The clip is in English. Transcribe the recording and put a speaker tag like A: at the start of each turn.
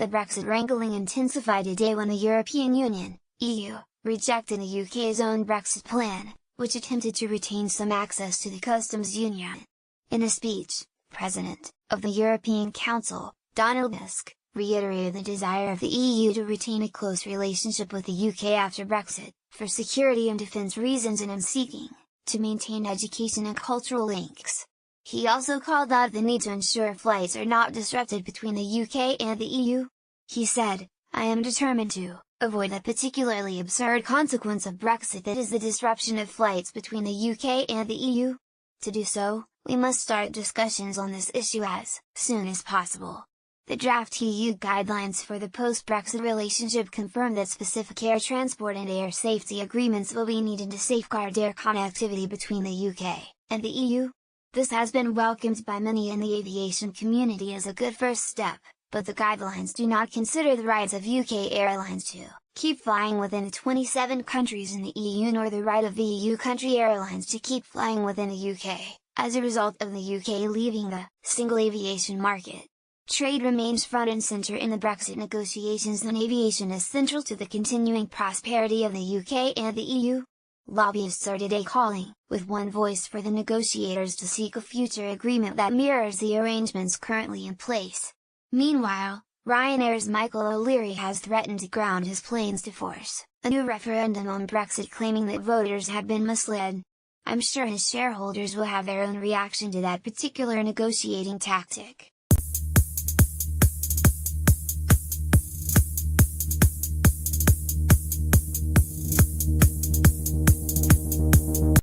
A: The Brexit wrangling intensified today when the European Union, EU, rejected the UK's own Brexit plan, which attempted to retain some access to the customs union. In a speech, President of the European Council, Donald Tusk, reiterated the desire of the EU to retain a close relationship with the UK after Brexit, for security and defence reasons, and in seeking to maintain education and cultural links. He also called out the need to ensure flights are not disrupted between the UK and the EU. He said, "I am determined to avoid the particularly absurd consequence of Brexit, that is the disruption of flights between the UK and the EU. To do so, we must start discussions on this issue as soon as possible." The draft EU guidelines for the post-Brexit relationship confirm that specific air transport and air safety agreements will be needed to safeguard air connectivity between the UK and the EU. This has been welcomed by many in the aviation community as a good first step, but the guidelines do not consider the rights of UK airlines to keep flying within the 27 countries in the EU, nor the right of the EU country airlines to keep flying within the UK, as a result of the UK leaving the single aviation market. Trade remains front and center in the Brexit negotiations, and aviation is central to the continuing prosperity of the UK and the EU. Lobbyists are today calling, with one voice, for the negotiators to seek a future agreement that mirrors the arrangements currently in place. Meanwhile, Ryanair's Michael O'Leary has threatened to ground his planes to force a new referendum on Brexit, claiming that voters had been misled. I'm sure his shareholders will have their own reaction to that particular negotiating tactic.